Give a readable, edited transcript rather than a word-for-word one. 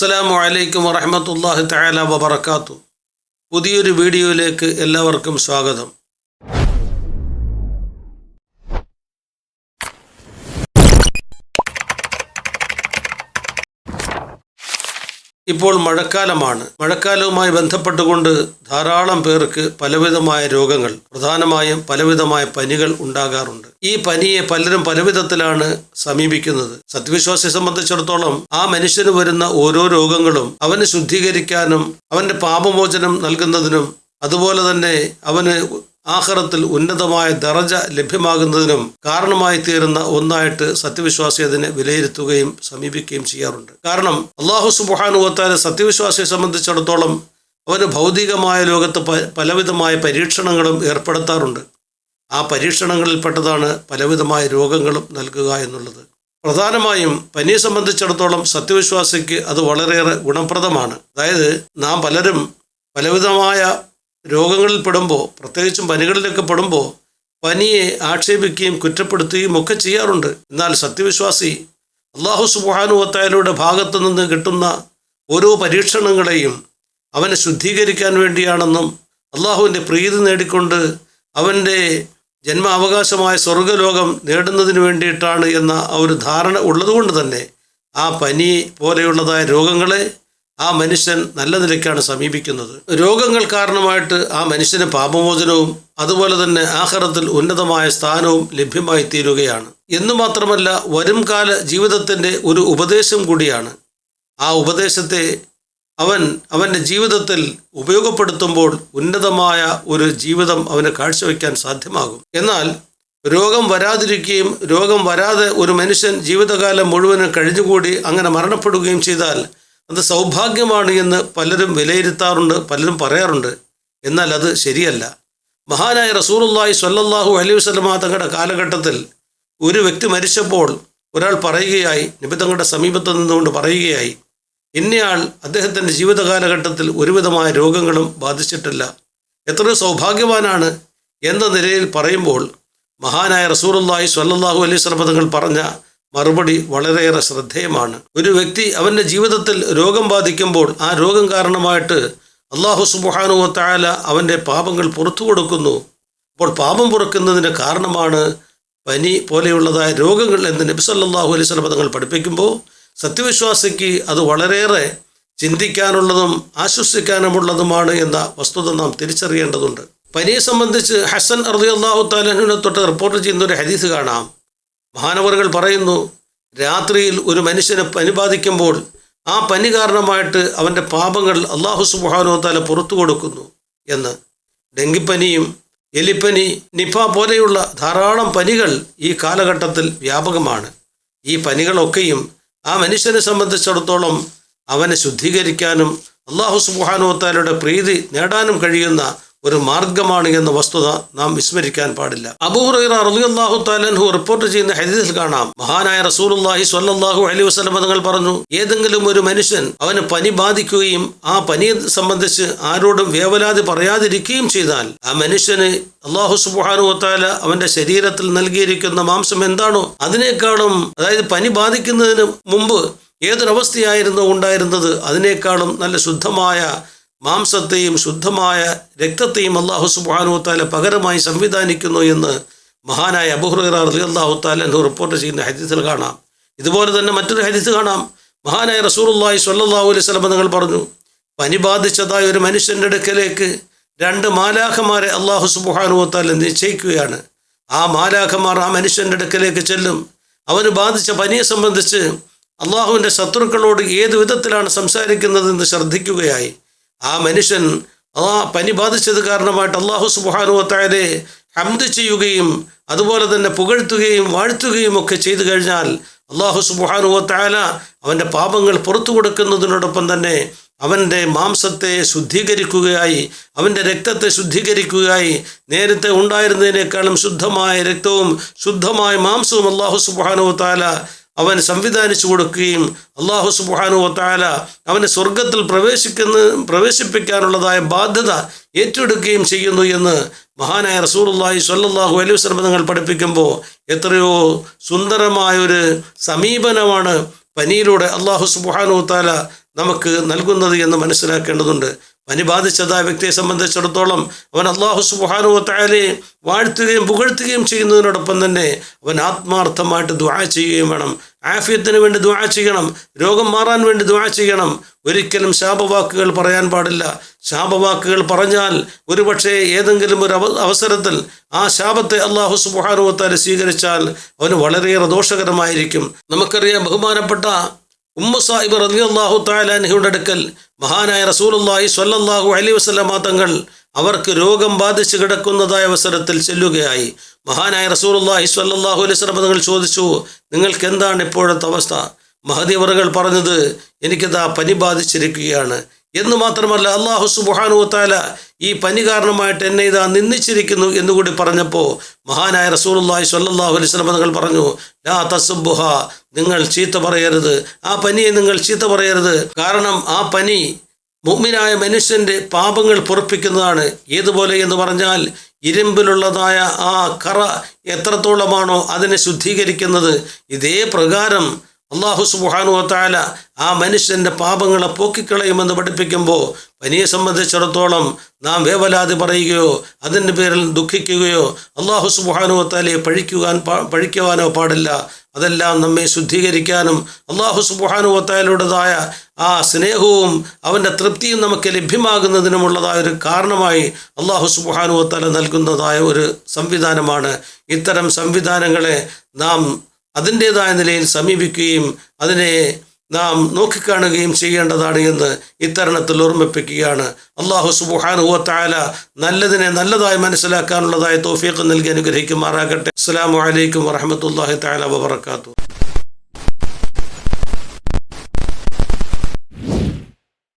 അസ്സലാമു അലൈക്കും വറഹ്മത്തുള്ളാഹി തആല വബറകാതുഹു. പുതിയൊരു വീഡിയോയിലേക്ക് എല്ലാവർക്കും സ്വാഗതം. ഇപ്പോൾ മഴക്കാലമാണ്. മഴക്കാലവുമായി ബന്ധപ്പെട്ടുകൊണ്ട് ധാരാളം പേർക്ക് പലവിധമായ രോഗങ്ങൾ, പ്രധാനമായും പലവിധമായ പനികൾ ഉണ്ടാകാറുണ്ട്. ഈ പനിയെ പലരും പലവിധത്തിലാണ് സമീപിക്കുന്നത്. സത്യവിശ്വാസിയെ സംബന്ധിച്ചിടത്തോളം ആ മനുഷ്യന് വരുന്ന ഓരോ രോഗങ്ങളും അവന് ശുദ്ധീകരിക്കാനും അവന്റെ പാപമോചനം നൽകുന്നതിനും അതുപോലെ തന്നെ അവന് ആഖിറത്തിൽ ഉന്നതമായ ദറജ ലഭ്യമാകുന്നതിനും കാരണമായി തീരുന്ന ഒന്നായിട്ട് സത്യവിശ്വാസി അതിനെ വിലയിരുത്തുകയും സമീപിക്കുകയും ചെയ്യാറുണ്ട്. കാരണം അല്ലാഹു സുബ്ഹാനഹു വ തആല സത്യവിശ്വാസിയെ സംബന്ധിച്ചിടത്തോളം അവന് ഭൗതികമായ ലോകത്ത് പലവിധമായ പരീക്ഷണങ്ങളും ഏർപ്പെടുത്താറുണ്ട്. ആ പരീക്ഷണങ്ങളിൽപ്പെട്ടതാണ് പലവിധമായ രോഗങ്ങളും നൽകുക എന്നുള്ളത്. പ്രധാനമായും പനിയെ സംബന്ധിച്ചിടത്തോളം സത്യവിശ്വാസിക്ക് അത് വളരെയേറെ ഗുണപ്രദമാണ്. അതായത് നാം പലരും പലവിധമായ രോഗങ്ങളിൽ പെടുമ്പോൾ, പ്രത്യേകിച്ചും പനികളിലൊക്കെ പെടുമ്പോൾ പനിയെ ആക്ഷേപിക്കുകയും കുറ്റപ്പെടുത്തുകയും ഒക്കെ ചെയ്യാറുണ്ട്. എന്നാൽ സത്യവിശ്വാസി അല്ലാഹു സുബ്ഹാനഹു വ തആലയുടെ ഭാഗത്തു നിന്ന് കിട്ടുന്ന ഓരോ പരീക്ഷണങ്ങളെയും അവനെ ശുദ്ധീകരിക്കാൻ വേണ്ടിയാണെന്നും അള്ളാഹുവിൻ്റെ പ്രീതി നേടിക്കൊണ്ട് അവൻ്റെ ജന്മാവകാശമായ സ്വർഗ്ഗലോകം നേടുന്നതിന് വേണ്ടിയിട്ടാണ് എന്ന ഒരു ധാരണ ഉള്ളതുകൊണ്ട് തന്നെ ആ പനി പോലെയുള്ളതായ രോഗങ്ങളെ ആ മനുഷ്യൻ നല്ല നിലയ്ക്കാണ് സമീപിക്കുന്നത്. രോഗങ്ങൾ കാരണമായിട്ട് ആ മനുഷ്യന് പാപമോചനവും അതുപോലെ തന്നെ ആഖിറത്തിൽ ഉന്നതമായ സ്ഥാനവും ലഭ്യമായി തീരുകയാണ്. എന്നു മാത്രമല്ല വരും കാല ജീവിതത്തിൻ്റെ ഒരു ഉപദേശം കൂടിയാണ്. ആ ഉപദേശത്തെ അവൻ്റെ ജീവിതത്തിൽ ഉപയോഗപ്പെടുത്തുമ്പോൾ ഉന്നതമായ ഒരു ജീവിതം അവന് കാഴ്ചവെക്കാൻ സാധ്യമാകും. എന്നാൽ രോഗം വരാതിരിക്കുകയും രോഗം വരാതെ ഒരു മനുഷ്യൻ ജീവിതകാലം മുഴുവനും കഴിഞ്ഞുകൂടി അങ്ങനെ മരണപ്പെടുകയും ചെയ്താൽ അത് സൗഭാഗ്യമാണ് എന്ന് പലരും വിലയിരുത്താറുണ്ട്, പലരും പറയാറുണ്ട്. എന്നാൽ അത് ശരിയല്ല. മഹാനായ റസൂലുള്ളാഹി സ്വല്ലല്ലാഹു അലൈഹി വസല്ലമ തങ്ങളുടെ കാലഘട്ടത്തിൽ ഒരു വ്യക്തി മരിച്ചപ്പോൾ ഒരാൾ പറയുകയായി, നബി തങ്ങളുടെ സമീപത്ത് നിന്നുകൊണ്ട് പറയുകയായി, ഇന്നയാൾ അദ്ദേഹത്തിൻ്റെ ജീവിത കാലഘട്ടത്തിൽ ഒരുവിധമായ രോഗങ്ങളും ബാധിച്ചിട്ടില്ല, എത്രയോ സൗഭാഗ്യവാനാണ് എന്ന നിലയിൽ പറയുമ്പോൾ മഹാനായ റസൂലുള്ളാഹി സ്വല്ലല്ലാഹു അലൈഹി വസല്ലമ തങ്ങൾ പറഞ്ഞ മറുപടി വളരെയേറെ ശ്രദ്ധേയമാണ്. ഒരു വ്യക്തി അവൻ്റെ ജീവിതത്തിൽ രോഗം ബാധിക്കുമ്പോൾ ആ രോഗം കാരണമായിട്ട് അല്ലാഹു സുബ്ഹാനഹു വ തആല അവൻ്റെ പാപങ്ങൾ പുറത്തു കൊടുക്കുന്നു. അപ്പോൾ പാപം പുറക്കുന്നതിന് കാരണമാണ് പനി പോലെയുള്ളതായ രോഗങ്ങൾ എന്ന് നബി സല്ലല്ലാഹു അലൈഹി വസല്ലം തങ്ങൾ പഠിപ്പിക്കുമ്പോൾ സത്യവിശ്വാസിക്ക് അത് വളരെയേറെ ചിന്തിക്കാനുള്ളതും ആശ്വസിക്കാനുമുള്ളതുമാണ് എന്ന വസ്തുത നാം തിരിച്ചറിയേണ്ടതുണ്ട്. പനിയെ സംബന്ധിച്ച് ഹസൻ റളിയല്ലാഹു തആല അൻഹുവിനെ തൊട്ട് റിപ്പോർട്ട് ചെയ്യുന്ന ഒരു ഹദീസ് കാണാം. മഹാനവറുകൾ പറയുന്നു, രാത്രിയിൽ ഒരു മനുഷ്യനെ പനി ബാധിക്കുമ്പോൾ ആ പനി കാരണമായിട്ട് അവൻ്റെ പാപങ്ങൾ അല്ലാഹു സുബ്ഹാനഹു വ തആല പുറത്തു കൊടുക്കുന്നു എന്ന്. ഡെങ്കിപ്പനിയും എലിപ്പനി, നിപ പോലെയുള്ള ധാരാളം പനികൾ ഈ കാലഘട്ടത്തിൽ വ്യാപകമാണ്. ഈ പനികളൊക്കെയും ആ മനുഷ്യനെ സംബന്ധിച്ചിടത്തോളം അവനെ ശുദ്ധീകരിക്കാനും അല്ലാഹു സുബ്ഹാനഹു വ തആലയുടെ പ്രീതി നേടാനും കഴിയുന്ന ഒരു മാർഗമാണ് എന്ന വസ്തുത നാം വിസ്മരിക്കാൻ പാടില്ല. അബൂ ഹുറൈറ റളിയല്ലാഹു തആല അൻഹു റിപ്പോർട്ട് ചെയ്യുന്ന ഹദീസിൽ കാണാം, മഹാനായ റസൂലുള്ളാഹി സ്വല്ലല്ലാഹു അലൈഹി വസല്ലം തങ്ങൾ പറഞ്ഞു, ഏതെങ്കിലും ഒരു മനുഷ്യൻ അവന് പനി ബാധിക്കുകയും ആ പനിയെ സംബന്ധിച്ച് ആരോടും വേവലാതി പറയാതിരിക്കുകയും ചെയ്താൽ ആ മനുഷ്യന് അല്ലാഹു സുബ്ഹാനഹു വ തആല അവന്റെ ശരീരത്തിൽ നൽകിയിരിക്കുന്ന മാംസം എന്താണോ അതിനേക്കാളും, അതായത് പനി ബാധിക്കുന്നതിന് മുമ്പ് ഏതൊരവസ്ഥയായിരുന്നു ഉണ്ടായിരുന്നത് അതിനേക്കാളും നല്ല ശുദ്ധമായ മാംസത്തെയും ശുദ്ധമായ രക്തത്തെയും അല്ലാഹു സുബ്ഹാനഹു വ തആല പകരമായി സംവിധാനിക്കുന്നു എന്ന് മഹാനായ അബൂ ഹുറൈറ റളിയല്ലാഹു തആല അൻഹു റിപ്പോർട്ട് ചെയ്യുന്ന ഹദീസിൽ കാണാം. ഇതുപോലെ തന്നെ മറ്റൊരു ഹദീസ് കാണാം. മഹാനായ റസൂലുള്ളാഹി സ്വല്ലല്ലാഹു അലൈഹി വസല്ലം തങ്ങൾ പറഞ്ഞു, പനി ബാധിച്ചതായ ഒരു മനുഷ്യൻ്റെ അടുക്കലേക്ക് 2 മാലാഖമാരെ അല്ലാഹു സുബ്ഹാനഹു വ തആല നിശ്ചയിക്കുകയാണ്. ആ മാലാഖമാർ ആ മനുഷ്യൻ്റെ അടുക്കലേക്ക് ചെല്ലും. അവന് ബാധിച്ച പനിയെ സംബന്ധിച്ച് അള്ളാഹുവിൻ്റെ ശത്രുക്കളോട് ഏതു വിധത്തിലാണ് സംസാരിക്കുന്നതെന്ന് ശ്രദ്ധിക്കുകയായി. ആ മനുഷ്യൻ ആ പനി ബാധിച്ചത് കാരണമായിട്ട് അല്ലാഹു സുബ്ഹാനഹു വ തആലയെ ഹംദ് ചെയ്യുകയും അതുപോലെ തന്നെ പുകഴ്ത്തുകയും വാഴ്ത്തുകയും ഒക്കെ ചെയ്തു കഴിഞ്ഞാൽ അല്ലാഹു സുബ്ഹാനഹു വ തആല അവൻ്റെ പാപങ്ങൾ പുറത്തു കൊടുക്കുന്നതിനോടൊപ്പം തന്നെ അവൻ്റെ മാംസത്തെ ശുദ്ധീകരിക്കുകയായി, അവൻ്റെ രക്തത്തെ ശുദ്ധീകരിക്കുകയായി, നേരത്തെ ഉണ്ടായിരുന്നതിനേക്കാളും ശുദ്ധമായ രക്തവും ശുദ്ധമായ മാംസവും അല്ലാഹു സുബ്ഹാനഹു വ തആല അവൻ സംവിധാനിച്ചു കൊടുക്കുകയും അല്ലാഹു സുബ്ഹാനഹു വ തആല അവനെ സ്വർഗത്തിൽ പ്രവേശിപ്പിക്കാനുള്ളതായ ബാധ്യത ഏറ്റെടുക്കുകയും ചെയ്യുന്നു എന്ന് മഹാനായ റസൂലുള്ളാഹി സ്വല്ലല്ലാഹു അലൈഹി വസല്ലം തങ്ങൾ പഠിപ്പിക്കുമ്പോൾ എത്രയോ സുന്ദരമായൊരു സമീപനമാണ് പനിയിലൂടെ അല്ലാഹു സുബ്ഹാനഹു വ തആല നമുക്ക് നൽകുന്നത് എന്ന് മനസ്സിലാക്കേണ്ടതുണ്ട്. പനി ബാധിച്ചതായ വ്യക്തിയെ സംബന്ധിച്ചിടത്തോളം അവൻ അല്ലാഹു സുബ്ഹാനഹു വ തആലയെ വാഴ്ത്തുകയും പുകഴ്ത്തുകയും ചെയ്യുന്നതിനോടൊപ്പം തന്നെ അവൻ ആത്മാർത്ഥമായിട്ട് ദുആ ചെയ്യുകയും വേണം. ആഫിയത്തിന് വേണ്ടി ദുആ ചെയ്യണം, രോഗം മാറാൻ വേണ്ടി ദുആ ചെയ്യണം. ഒരിക്കലും ശാപവാക്കുകൾ പറയാൻ പാടില്ല. ശാപവാക്കുകൾ പറഞ്ഞാൽ ഒരുപക്ഷെ ഏതെങ്കിലും ഒരു അവസരത്തിൽ ആ ശാപത്തെ അല്ലാഹു സുബ്ഹാനഹു വ തആല സ്വീകരിച്ചാൽ അവന് വളരെയേറെ ദോഷകരമായിരിക്കും. നമുക്കറിയാം, ബഹുമാനപ്പെട്ട ഉമ്മു സാഹിബ് റളിയല്ലാഹു തആല അൻഹയുടെ അടുക്കൽ മഹാനായ റസൂലുള്ളാഹി സ്വല്ലല്ലാഹു അലൈഹി വസല്ലമ തങ്ങൾ അവർക്ക് രോഗം ബാധിച്ച് കിടക്കുന്നതായ അവസരത്തിൽ ചെല്ലുകയായി. മഹാനായ റസൂലുള്ളാഹി സ്വല്ലല്ലാഹു അലൈഹി വസല്ലമ തങ്ങൾ ചോദിച്ചു, നിങ്ങൾക്ക് എന്താണ് ഇപ്പോഴത്തെ അവസ്ഥ? മഹദി അവറുകൾ പറഞ്ഞത്, എനിക്കിതാ പനി ബാധിച്ചിരിക്കുകയാണ് എന്ന് മാത്രമല്ല, അല്ലാഹു സുബ്ഹാനഹു വ തആല ഈ പനി കാരണമായിട്ട് എന്നെ ഇതാ നിന്ദിച്ചിരിക്കുന്നു എന്നുകൂടി പറഞ്ഞപ്പോൾ മഹാനായ റസൂലുള്ളാഹി സ്വല്ലല്ലാഹു അലൈഹി വസല്ലം തങ്ങൾ പറഞ്ഞു, ലാ തസബ്ബുഹ, നിങ്ങൾ ചീത്ത പറയരുത്, ആ പനിയെ നിങ്ങൾ ചീത്ത പറയരുത്. കാരണം ആ പനി മുഅ്മിനായ മനുഷ്യൻ്റെ പാപങ്ങൾ പൊറുപ്പിക്കുന്നതാണ്. ഏതുപോലെ എന്ന് പറഞ്ഞാൽ, ഇരുമ്പിലുള്ളതായ ആ കറ എത്രത്തോളമാണോ അതിനെ ശുദ്ധീകരിക്കുന്നത്, ഇതേ പ്രകാരം അല്ലാഹു സുബ്ഹാനഹു വ തആല ആ മനുഷ്യൻ്റെ പാപങ്ങളെ പോക്കിക്കളയുമെന്ന് പഠിപ്പിക്കുമ്പോൾ പനിയെ സംബന്ധിച്ചിടത്തോളം നാം വേവലാതി പറയുകയോ അതിൻ്റെ പേരിൽ ദുഃഖിക്കുകയോ അല്ലാഹു സുബ്ഹാനഹു വ തആലയെ പഴിക്കുവാനോ പാടില്ല. അതെല്ലാം നമ്മെ ശുദ്ധീകരിക്കാനും അല്ലാഹു സുബ്ഹാനഹു വ തആലയുടേതായ ആ സ്നേഹവും അവൻ്റെ തൃപ്തിയും നമുക്ക് ലഭ്യമാകുന്നതിനുമുള്ളതായ ഒരു കാരണമായി അല്ലാഹു സുബ്ഹാനഹു വ തആല നൽകുന്നതായ ഒരു സംവിധാനമാണ്. ഇത്തരം സംവിധാനങ്ങളെ നാം അതിൻ്റേതായ നിലയിൽ സമീപിക്കുകയും അതിനെ നാം നോക്കിക്കാണുകയും ചെയ്യേണ്ടതാണ് എന്ന് ഇത്തരണത്തിൽ ഓർമ്മിപ്പിക്കുകയാണ്. അല്ലാഹു സുബ്ഹാനഹു വ തആല നല്ലതിനെ നല്ലതായി മനസ്സിലാക്കാനുള്ളതായ തൗഫീഖ് നൽകി അനുഗ്രഹിക്കുമാറാകട്ടെ. അസ്സലാമു അലൈക്കും വറഹ്മത്തുള്ളാഹി തആല വബറകാതുഹു.